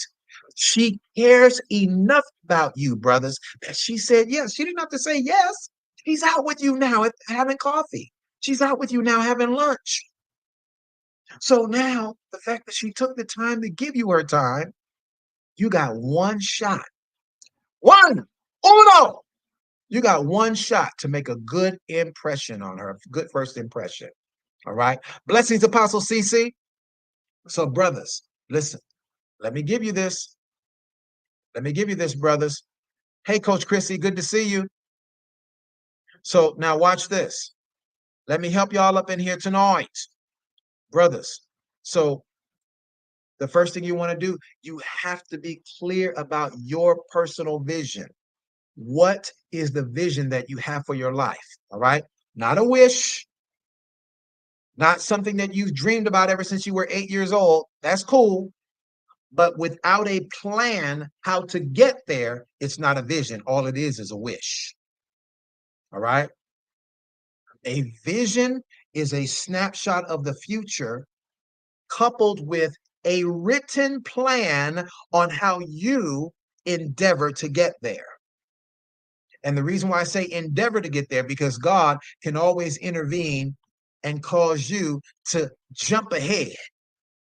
She cares enough about you, brothers, that she said yes. She didn't have to say yes. She's out with you now having coffee. She's out with you now having lunch. So now the fact that she took the time to give you her time, you got one shot. One, uno. You got one shot to make a good impression on her, good first impression. All right. Blessings, Apostle CC. So, brothers, listen, let me give you this. Let me give you this, brothers. Hey, Coach Chrissy, good to see you. So, now watch this. Let me help y'all up in here tonight, brothers. So, the first thing you want to do, you have to be clear about your personal vision. What is the vision that you have for your life? All right. Not a wish, not something that you've dreamed about ever since you were 8 years old. That's cool. But without a plan how to get there, it's not a vision. All it is a wish. All right. A vision is a snapshot of the future coupled with a written plan on how you endeavor to get there. And the reason why I say endeavor to get there, because God can always intervene and cause you to jump ahead,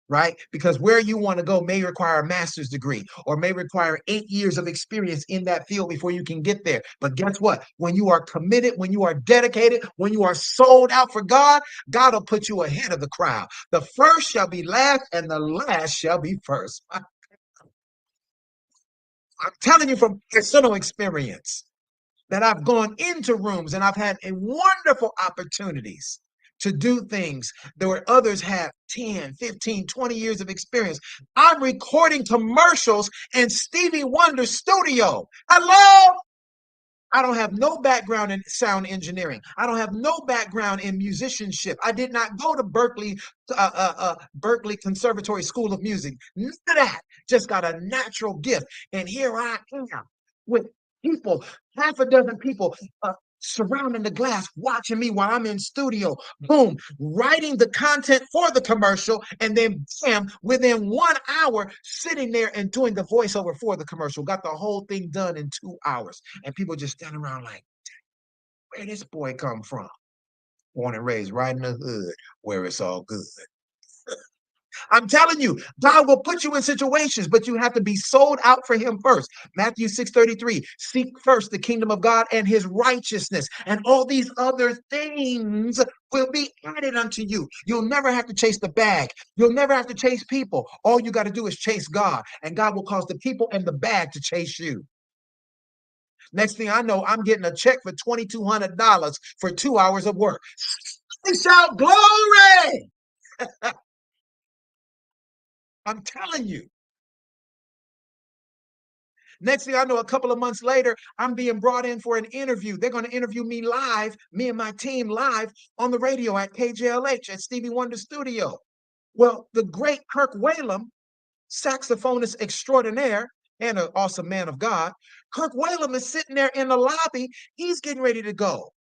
right? Because where you want to go may require a master's degree or may require 8 years of experience in that field before you can get there. But guess what? When you are committed, when you are dedicated, when you are sold out for God, God will put you ahead of the crowd. The first shall be last and the last shall be first. I'm telling you from personal experience that I've gone into rooms and I've had a wonderful opportunities to do things. There were others have 10, 15, 20 years of experience. I'm recording commercials in Stevie Wonder's studio. Hello? I don't have no background in sound engineering. I don't have no background in musicianship. I did not go to Berkeley Conservatory School of Music. None of that. Just got a natural gift. And here I am with people, half a dozen people surrounding the glass, watching me while I'm in studio. Boom, writing the content for the commercial, and then bam, within 1 hour, sitting there and doing the voiceover for the commercial. Got the whole thing done in 2 hours, and people just standing around like, where did this boy come from? Born and raised right in the hood where it's all good. I'm telling you, God will put you in situations, but you have to be sold out for him first. Matthew 6:33, seek first the kingdom of God and his righteousness, and all these other things will be added unto you. You'll never have to chase the bag. You'll never have to chase people. All you got to do is chase God, and God will cause the people and the bag to chase you. Next thing I know, I'm getting a check for $2,200 for 2 hours of work. Shout glory! I'm telling you. Next thing I know, a couple of months later, I'm being brought in for an interview. They're going to interview me live, me and my team live on the radio at KJLH at Stevie Wonder Studio. Well, the great Kirk Whalum, saxophonist extraordinaire and an awesome man of God, Kirk Whalum is sitting there in the lobby. He's getting ready to go.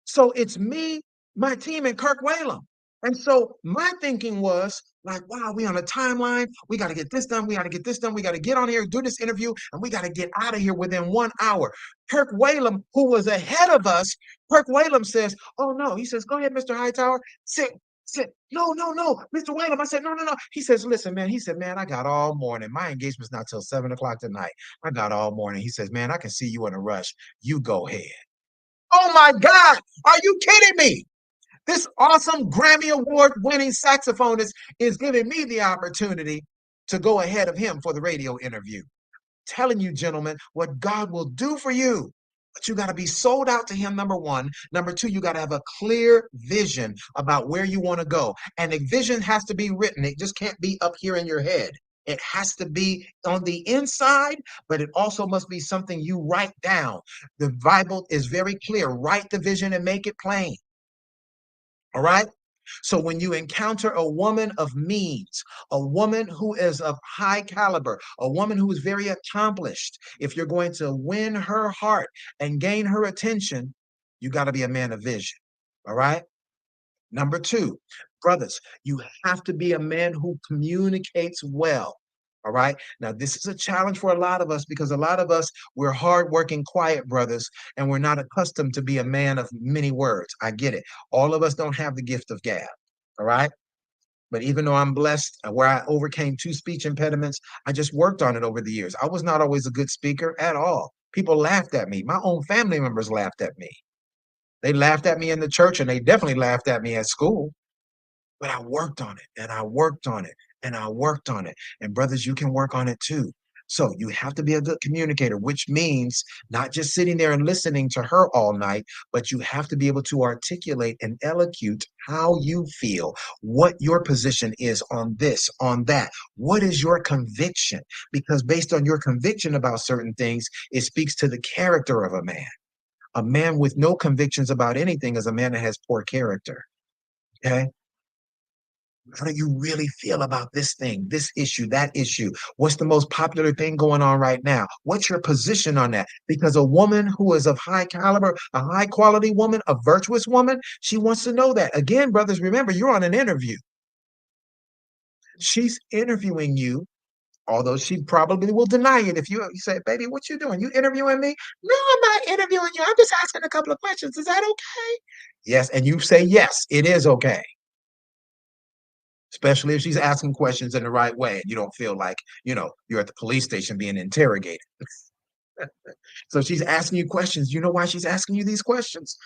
So it's me, my team, and Kirk Whalum. And so my thinking was like, wow, we on a timeline. We got to get this done. We got to get this done. We got to get on here, do this interview, and we got to get out of here within 1 hour. Kirk Whalum, who was ahead of us, Kirk Whalum says, oh, no. He says, go ahead, Mr. Hightower. Sit. No, no, no, Mr. Whalum. I said, no, no, no. He says, listen, man. He said, man, I got all morning. My engagement's not till 7 o'clock tonight. I got all morning. He says, man, I can see you in a rush. You go ahead. Oh my God, are you kidding me? This awesome Grammy Award winning saxophonist is giving me the opportunity to go ahead of him for the radio interview. Telling you, gentlemen, what God will do for you. But you got to be sold out to him, number one. Number two, you got to have a clear vision about where you want to go. And the vision has to be written. It just can't be up here in your head. It has to be on the inside, but it also must be something you write down. The Bible is very clear. Write the vision and make it plain. All right. So when you encounter a woman of means, a woman who is of high caliber, a woman who is very accomplished, if you're going to win her heart and gain her attention, you got to be a man of vision. All right. Number two, brothers, you have to be a man who communicates well. All right. Now, this is a challenge for a lot of us because a lot of us, we're hardworking, quiet brothers, and we're not accustomed to be a man of many words. I get it. All of us don't have the gift of gab. All right. But even though I'm blessed where I overcame 2 speech impediments, I just worked on it over the years. I was not always a good speaker at all. People laughed at me. My own family members laughed at me. They laughed at me in the church and they definitely laughed at me at school. But I worked on it and I worked on it and I worked on it. And brothers, you can work on it too. So you have to be a good communicator, which means not just sitting there and listening to her all night, but you have to be able to articulate and elocute how you feel, what your position is on this, on that. What is your conviction? Because based on your conviction about certain things, it speaks to the character of a man. A man with no convictions about anything is a man that has poor character. Okay. How do you really feel about this thing, this issue, that issue? What's the most popular thing going on right now? What's your position on that? Because a woman who is of high caliber, a high quality woman, a virtuous woman, she wants to know that. Again, brothers, remember, you're on an interview. She's interviewing you, although she probably will deny it if you say, baby, what you doing? You interviewing me? No, I'm not interviewing you. I'm just asking a couple of questions. Is that okay? Yes. And you say, yes, it is okay. Especially if she's asking questions in the right way and you don't feel like, you're at the police station being interrogated. So she's asking you questions. You know why she's asking you these questions?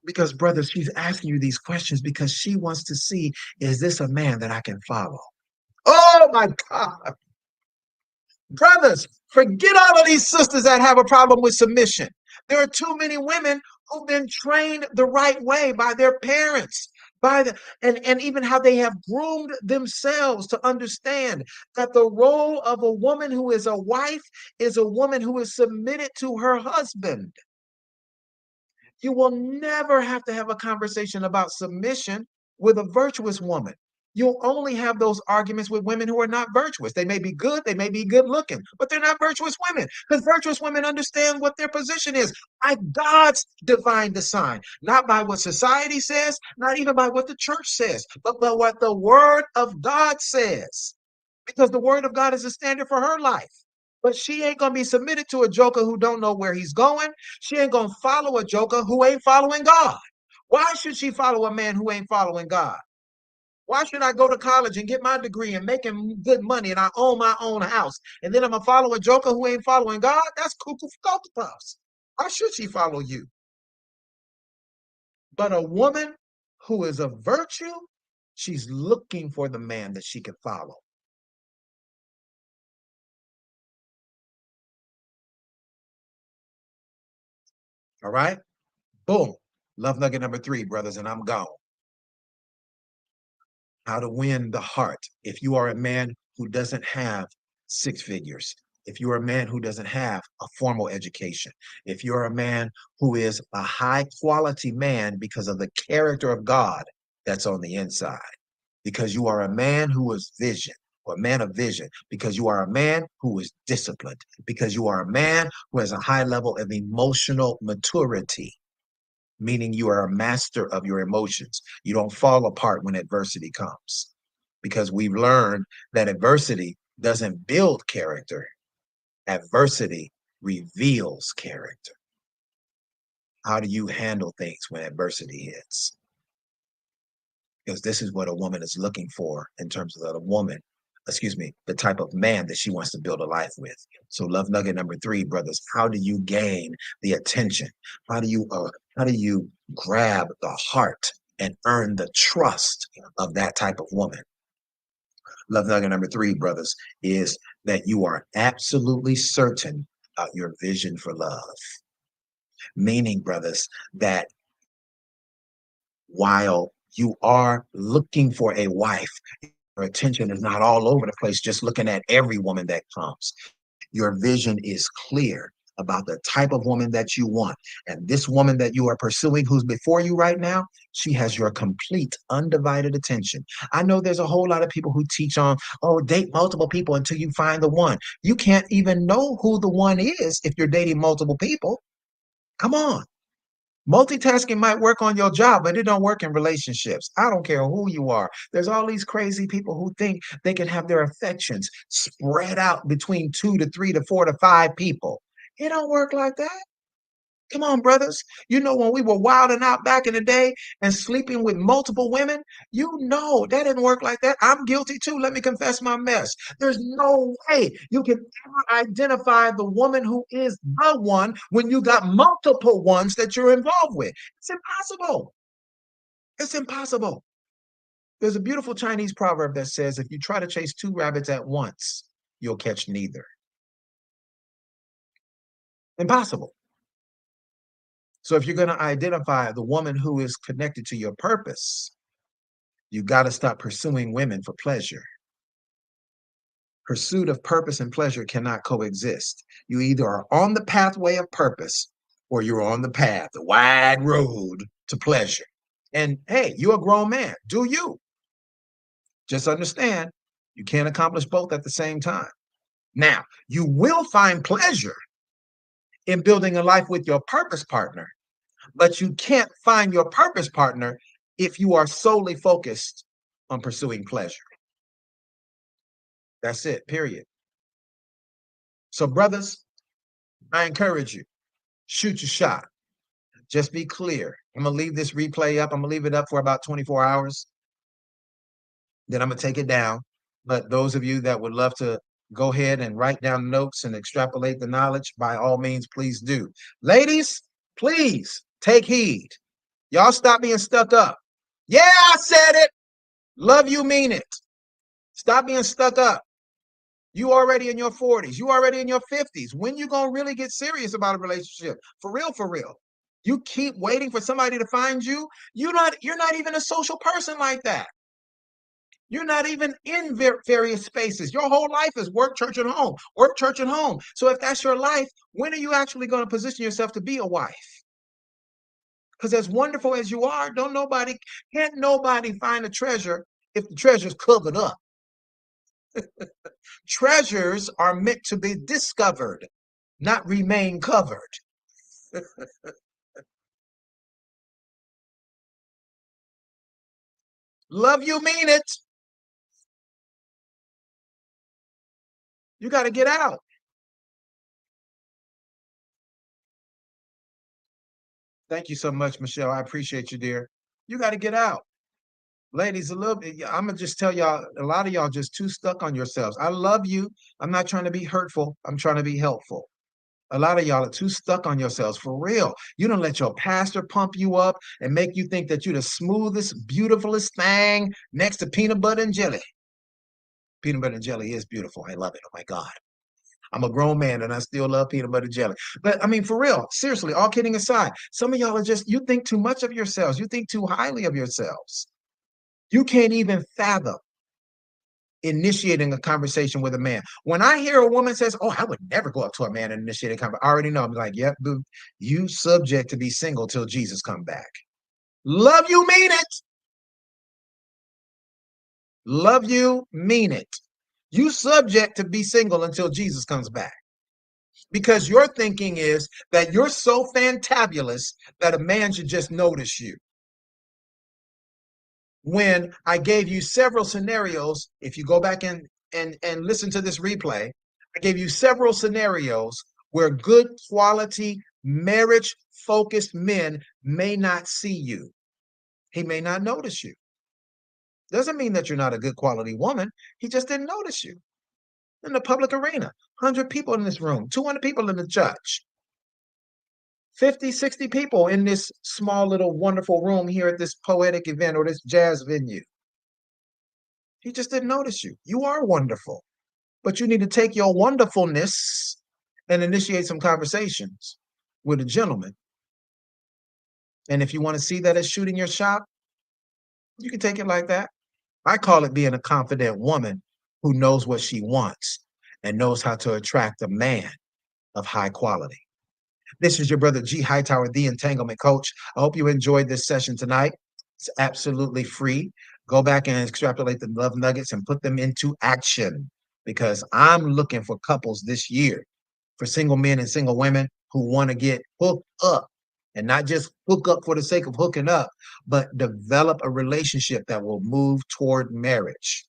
Because, brothers, she's asking you these questions because she wants to see, is this a man that I can follow? Oh my God. Brothers, forget all of these sisters that have a problem with submission. There are too many women who've been trained the right way by their parents, by the and even how they have groomed themselves to understand that the role of a woman who is a wife is a woman who is submitted to her husband. You will never have a conversation about submission with a virtuous woman. You'll only have those arguments with women who are not virtuous. They may be good, they may be good looking, but they're not virtuous women because virtuous women understand what their position is by God's divine design, not by what society says, not even by what the church says, but by what the word of God says, because the word of God is a standard for her life. But she ain't gonna be submitted to a joker who don't know where he's going. She ain't gonna follow a joker who ain't following God. Why should she follow a man who ain't following God? Why should I go to college and get my degree and making good money and I own my own house? And then I'm gonna follow a joker who ain't following God? That's cuckoo for Cocoa Puffs. Why should she follow you? But a woman who is of virtue, she's looking for the man that she can follow. All right? Boom. Love nugget number three, brothers, and I'm gone. How to win the heart. If you are a man who doesn't have six figures, if you're a man who doesn't have a formal education, if you're a man who is a high quality man because of the character of God that's on the inside, because you are a man who is vision or a man of vision, because you are a man who is disciplined, because you are a man who has a high level of emotional maturity, meaning you are a master of your emotions. You don't fall apart when adversity comes because we've learned that adversity doesn't build character, adversity reveals character. How do you handle things when adversity hits? Because this is what a woman is looking for in terms of the woman, excuse me, the type of man that she wants to build a life with. So love nugget number three, brothers, how do you gain the attention? How do you grab the heart and earn the trust of that type of woman? Love nugget number three, brothers, is that you are absolutely certain about your vision for love. Meaning, brothers, that while you are looking for a wife, your attention is not all over the place, just looking at every woman that comes. Your vision is clear about the type of woman that you want. And this woman that you are pursuing, who's before you right now, she has your complete, undivided attention. I know there's a whole lot of people who teach on, oh, date multiple people until you find the one. You can't even know who the one is if you're dating multiple people. Come on. Multitasking might work on your job, but it don't work in relationships. I don't care who you are. There's all these crazy people who think they can have their affections spread out between 2 to 3 to 4 to 5 people. It don't work like that. Come on, brothers. You know, when we were wilding out back in the day and sleeping with multiple women, you know that didn't work like that. I'm guilty too. Let me confess my mess. There's no way you can ever identify the woman who is the one when you got multiple ones that you're involved with. It's impossible. It's impossible. There's a beautiful Chinese proverb that says if you try to chase two rabbits at once, you'll catch neither. Impossible. So if you're going to identify the woman who is connected to your purpose, you got to stop pursuing women for pleasure. Pursuit of purpose and pleasure cannot coexist. You either are on the pathway of purpose or you're on the path, the wide road to pleasure. And hey, you're a grown man. Do you? Just understand you can't accomplish both at the same time. Now, you will find pleasure in building a life with your purpose partner, but you can't find your purpose partner if you are solely focused on pursuing pleasure. That's it, period. So, brothers, I encourage you, shoot your shot. Just be clear. I'm going to leave this replay up. I'm going to leave it up for about 24 hours. Then I'm going to take it down. But those of you that would love to go ahead and write down notes and extrapolate the knowledge, by all means, please do. Ladies, please take heed. Y'all stop being stuck up. Yeah, I said it. Love you, mean it. Stop being stuck up. You already in your 40s. You already in your 50s. When you gonna really get serious about a relationship? For real, for real. You keep waiting for somebody to find you. You're not even a social person like that. You're not even in various spaces. Your whole life is work, church, and home. Work, church, and home. So if that's your life, when are you actually going to position yourself to be a wife? Because as wonderful as you are, can't nobody find a treasure if the treasure's covered up. Treasures are meant to be discovered, not remain covered. Love you, mean it. You got to get out. Thank you so much, Michelle. I appreciate you, dear. You got to get out. Ladies, a little bit, I'm gonna just tell y'all, a lot of y'all just too stuck on yourselves. I love you. I'm not trying to be hurtful. I'm trying to be helpful. A lot of y'all are too stuck on yourselves for real. You don't let your pastor pump you up and make you think that you're the smoothest, beautifulest thing next to peanut butter and jelly. Peanut butter and jelly is beautiful. I love it. Oh my God. I'm a grown man and I still love peanut butter jelly. But I mean, for real, seriously, all kidding aside, some of y'all are just, you think too much of yourselves. You think too highly of yourselves. You can't even fathom initiating a conversation with a man. When I hear a woman says, "Oh, I would never go up to a man and initiate a conversation," I already know. I'm like, "Yep, boo, you subject to be single till Jesus come back." Love you, mean it. Love you, mean it. You subject to be single until Jesus comes back. Because your thinking is that you're so fantabulous that a man should just notice you. When I gave you several scenarios, if you go back and listen to this replay, I gave you several scenarios where good quality marriage focused men may not see you. He may not notice you. Doesn't mean that you're not a good quality woman. He just didn't notice you in the public arena. 100 people in this room, 200 people in the church, 50, 60 people in this small little wonderful room here at this poetic event or this jazz venue. He just didn't notice you. You are wonderful, but you need to take your wonderfulness and initiate some conversations with a gentleman. And if you want to see that as shooting your shot, you can take it like that. I call it being a confident woman who knows what she wants and knows how to attract a man of high quality. This is your brother G Hightower, the Entanglement Coach. I hope you enjoyed this session tonight. It's absolutely free. Go back and extrapolate the love nuggets and put them into action because I'm looking for couples this year, for single men and single women who want to get hooked up and not just hook up for the sake of hooking up, but develop a relationship that will move toward marriage.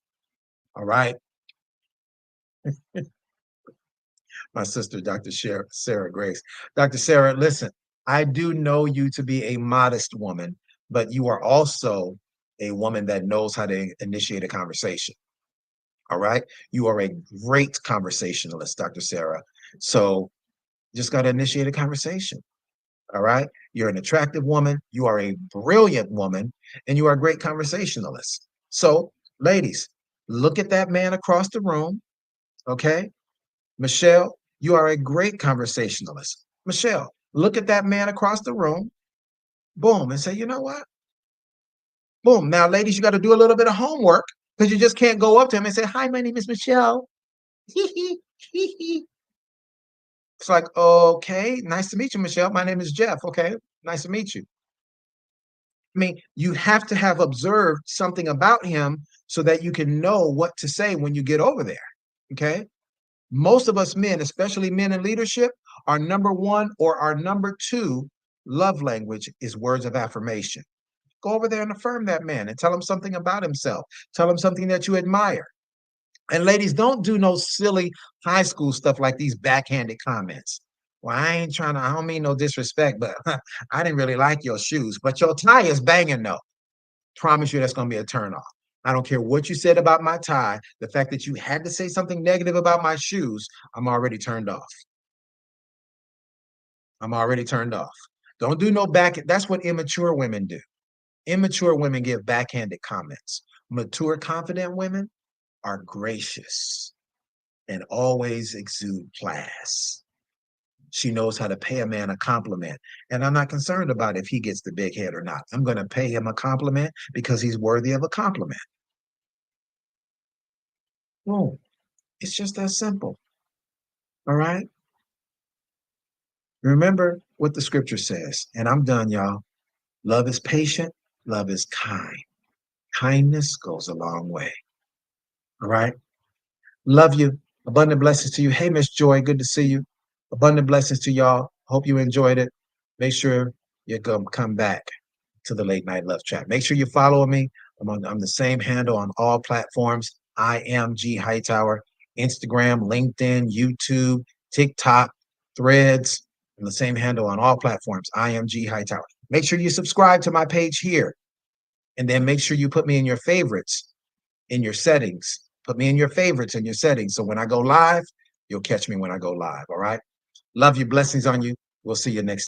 All right. My sister, Dr. Sarah Grace. Dr. Sarah, listen, I do know you to be a modest woman, but you are also a woman that knows how to initiate a conversation. All right. You are a great conversationalist, Dr. Sarah. So just got to initiate a conversation. All right. You're an attractive woman. You are a brilliant woman and you are a great conversationalist. So, ladies, look at that man across the room. Okay. Michelle, you are a great conversationalist. Michelle, look at that man across the room, boom, and say, you know what? Boom. Now, ladies, you got to do a little bit of homework because you just can't go up to him and say, hi, my name is Michelle. It's like, okay, nice to meet you, Michelle. My name is Jeff. Okay, nice to meet you. I mean, you have to have observed something about him so that you can know what to say when you get over there. Okay. Most of us men, especially men in leadership, our number one or our number two love language is words of affirmation. Go over there and affirm that man and tell him something about himself. Tell him something that you admire. And ladies, don't do no silly high school stuff like these backhanded comments. Well, I don't mean no disrespect, but I didn't really like your shoes, but your tie is banging though. Promise you that's going to be a turn off. I don't care what you said about my tie. The fact that you had to say something negative about my shoes, I'm already turned off. I'm already turned off. Don't do no back. That's what immature women do. Immature women give backhanded comments. Mature, confident women are gracious and always exude class. She knows how to pay a man a compliment. And I'm not concerned about if he gets the big head or not. I'm going to pay him a compliment because he's worthy of a compliment. Boom. It's just that simple. All right. Remember what the scripture says. And I'm done, y'all. Love is patient. Love is kind. Kindness goes a long way. All right. Love you. Abundant blessings to you. Hey, Miss Joy. Good to see you. Abundant blessings to y'all. Hope you enjoyed it. Make sure you come back to the Late Night Love Chat. Make sure you follow me. I'm the same handle on all platforms. I am G Hightower. Instagram, LinkedIn, YouTube, TikTok, Threads. I'm the same handle on all platforms. I am G Hightower. Make sure you subscribe to my page here. And then make sure you put me in your favorites, in your settings. Put me in your favorites in your settings. So when I go live, you'll catch me when I go live. All right. Love you. Blessings on you. We'll see you next